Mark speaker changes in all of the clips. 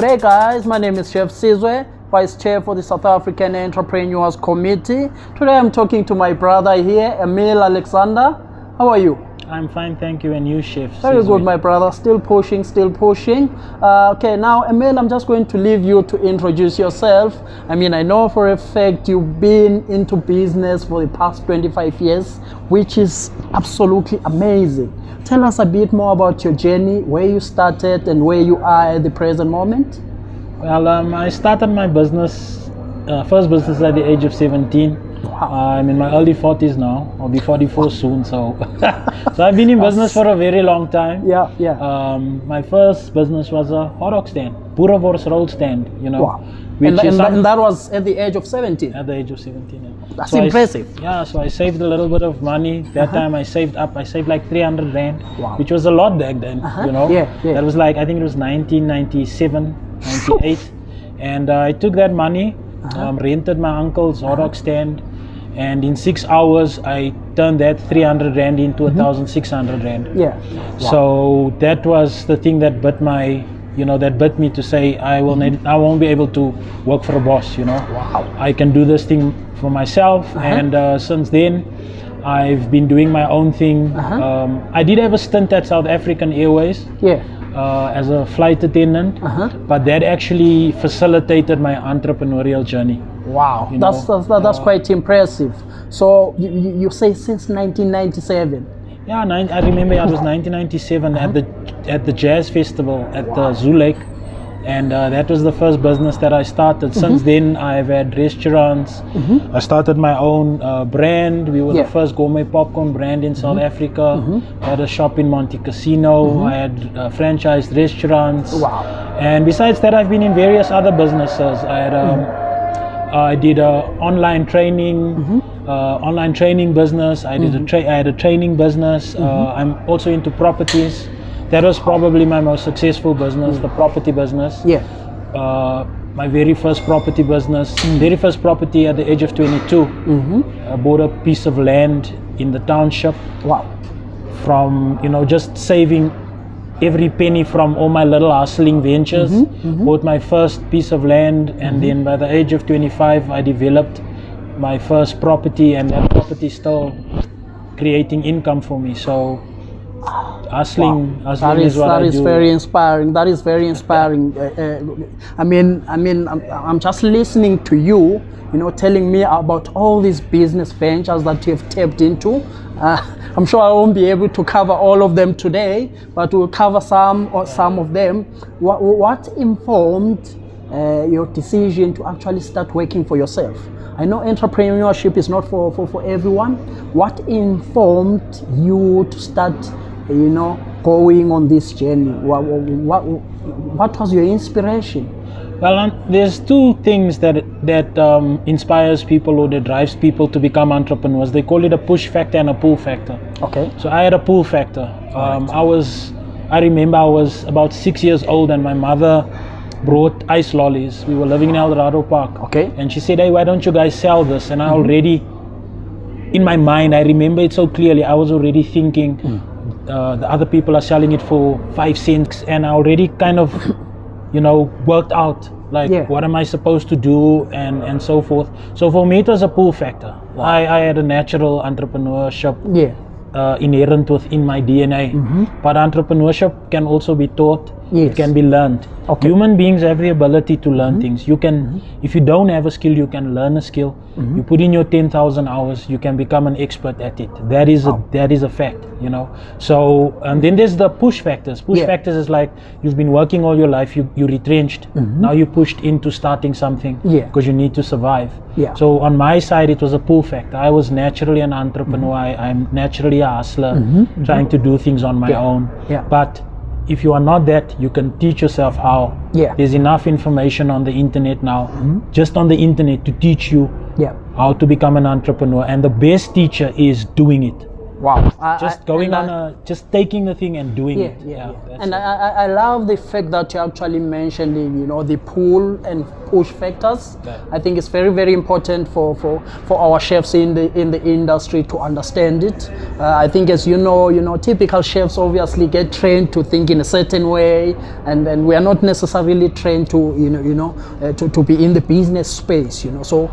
Speaker 1: Good day guys, my name is Chef Sizwe, Vice Chair for the South African Entrepreneurs Committee. Today I'm talking to my brother here, Emile Alexander. How are you?
Speaker 2: I'm fine, thank you. And you, Chef?
Speaker 1: Very good, my brother. Still pushing. Okay, now, Emile, I'm just going to leave you to introduce yourself. I mean, I know for a fact you've been into business for the past 25 years, which is absolutely amazing. Tell us a bit more about your journey, where you started and where you are at the present moment.
Speaker 2: Well, I started my business, first business at the age of 17.
Speaker 1: Wow.
Speaker 2: I'm in my early 40s now. I'll be 44 soon, so so I've been in business for a very long time.
Speaker 1: Yeah.
Speaker 2: My first business was a hot dog stand, boerewors roll stand, you know.
Speaker 1: Wow. And that was at the age of 17?
Speaker 2: At the age of 17, yeah.
Speaker 1: That's so impressive.
Speaker 2: So I saved a little bit of money. That time I saved like 300 Rand,
Speaker 1: wow,
Speaker 2: which was a lot back then, you know.
Speaker 1: Yeah.
Speaker 2: That was like, I think it was 1997, 98. And I took that money, rented my uncle's hot dog stand, and in 6 hours I turned that 300 Rand into 1,600 Rand.
Speaker 1: Yeah. Wow.
Speaker 2: So that was the thing that bit my, that bit me to say I won't be able to work for a boss,
Speaker 1: Wow.
Speaker 2: I can do this thing for myself. And since then I've been doing my own thing. I did have a stint at South African Airways.
Speaker 1: Yeah.
Speaker 2: As a flight attendant, but that actually facilitated my entrepreneurial journey.
Speaker 1: Wow, that's quite impressive. So you say since 1997?
Speaker 2: Yeah, I remember it was 1997 at the jazz festival at the Zoo Lake, and that was the first business that I started. Since then I've had restaurants. I started my own brand. We were the first gourmet popcorn brand in South Africa. I had a shop in Monte Casino. I had franchised restaurants.
Speaker 1: Wow.
Speaker 2: And besides that, I've been in various other businesses. I did a online training business. I had a training business. I'm also into properties. That was probably my most successful business, the property business.
Speaker 1: Yeah.
Speaker 2: My very first property business, very first property at the age of 22. I bought a piece of land in the township.
Speaker 1: Wow.
Speaker 2: From, just saving every penny from all my little hustling ventures. Bought my first piece of land, and then by the age of 25, I developed my first property, and that property is still creating income for me. So hustling is what I do.
Speaker 1: That is very inspiring. That is very inspiring. I'm just listening to you, telling me about all these business ventures that you've tapped into. I'm sure I won't be able to cover all of them today, but we'll cover some of them. What informed your decision to actually start working for yourself? I know entrepreneurship is not for everyone. What informed you to start, going on this journey? What was your inspiration?
Speaker 2: Well, there's two things that inspires people or that drives people to become entrepreneurs. They call it a push factor and a pull factor.
Speaker 1: Okay.
Speaker 2: So I had a pull factor. I remember I was about 6 years old, and my mother brought ice lollies. We were living in El Dorado Park.
Speaker 1: Okay.
Speaker 2: And she said, "Hey, why don't you guys sell this?" And I already, in my mind, I remember it so clearly. I was already thinking, the other people are selling it for 5 cents, and I already kind of worked out what am I supposed to do and so forth. So for me it was a pull factor. Wow. I had a natural entrepreneurship inherent within my DNA. But entrepreneurship can also be taught. It can be learned. Okay. Human beings have the ability to learn things. You can, if you don't have a skill, you can learn a skill. You put in your 10,000 hours, you can become an expert at it. That is a fact, So, and then there's the push factors. Push factors is like you've been working all your life, you retrenched. Now you pushed into starting something because you need to survive. So on my side, it was a pull factor. I was naturally an entrepreneur. I'm naturally a hustler, trying to do things on my own. But if you are not that, you can teach yourself how. There's enough information on the internet now, just on the internet, to teach you how to become an entrepreneur. And the best teacher is doing it.
Speaker 1: Wow.
Speaker 2: Just just taking the thing and doing it.
Speaker 1: And I love the fact that you're actually mentioning, the pull and push factors. I think it's very, very important for our chefs in the industry to understand it. I think, as you know, typical chefs obviously get trained to think in a certain way, and we are not necessarily trained to to be in the business space. So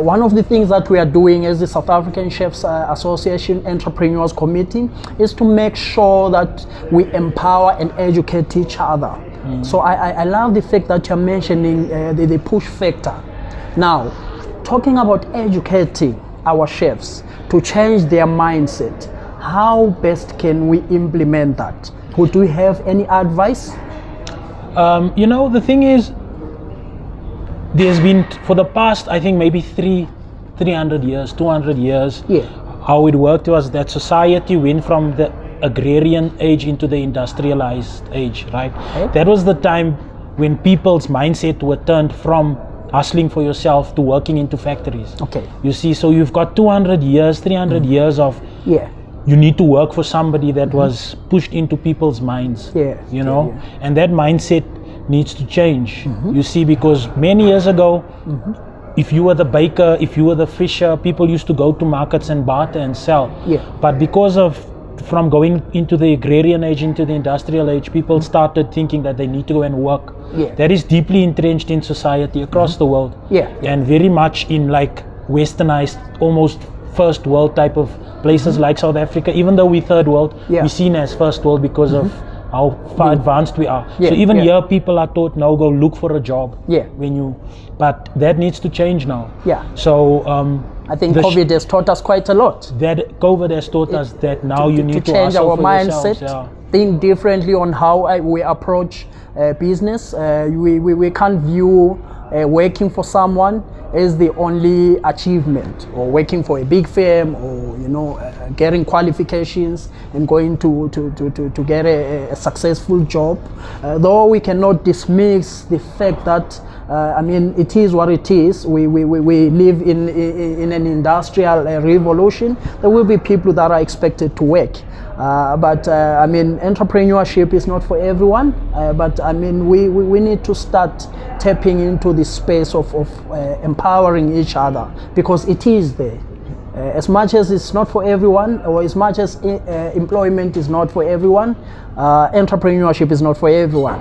Speaker 1: one of the things that we are doing as the South African Chefs Association Entrepreneurs Committee is to make sure that we empower and educate each other. So I love the fact that you're mentioning the push factor. Now, talking about educating our chefs to change their mindset, how best can we implement that? Would we have any advice?
Speaker 2: The thing is, there's been, for the past, I think maybe 300 years, 200 years, how it worked was that society went from the agrarian age into the industrialized age, right? That was the time when people's mindset were turned from hustling for yourself to working into factories. You see, so you've got 200 years, 300 years of you need to work for somebody that was pushed into people's minds, and that mindset needs to change. You see, because many years ago, if you were the baker, if you were the fisher, people used to go to markets and barter and sell. But because from going into the agrarian age into the industrial age, people started thinking that they need to go and work. That is deeply entrenched in society across the world, and very much in like westernized, almost first world type of places like South Africa. Even though we're third world, we're seen as first world because of how far advanced we are. So even here people are taught, now go look for a job but that needs to change now. So
Speaker 1: I think COVID has taught us quite a lot.
Speaker 2: That COVID has taught us that now you need to
Speaker 1: change our mindset,
Speaker 2: yourselves,
Speaker 1: think differently on how we approach business. We can't view working for someone as the only achievement, or working for a big firm, or getting qualifications and going to get a successful job. Though we cannot dismiss the fact that it is what it is. We live in an industrial revolution. There will be people that are expected to work. But entrepreneurship is not for everyone. But we need to start tapping into the space of empowering each other, because it is there. As much as it's not for everyone, or as much as employment is not for everyone, entrepreneurship is not for everyone.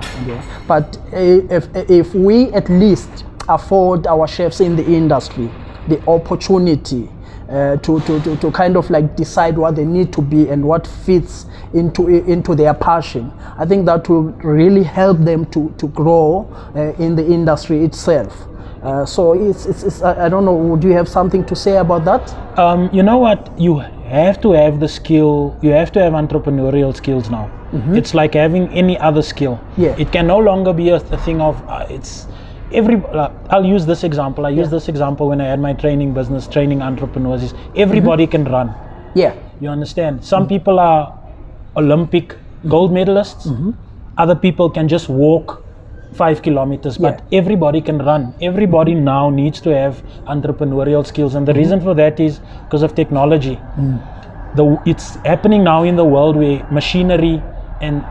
Speaker 1: But if we at least afford our chefs in the industry the opportunity to kind of like decide what they need to be and what fits into their passion, I think that will really help them to grow in the industry itself. So it's I don't know, would you have something to say about that?
Speaker 2: You know what, you have to have the skill, you have to have entrepreneurial skills now. It's like having any other skill. It can no longer be a thing of I'll use this example. I use this example when I had my business training entrepreneurs, is everybody can run. You understand? Some people are Olympic gold medalists. Other people can just walk 5 kilometers, but everybody can run. Everybody now needs to have entrepreneurial skills, and the reason for that is because of technology. It's happening now in the world where machinery and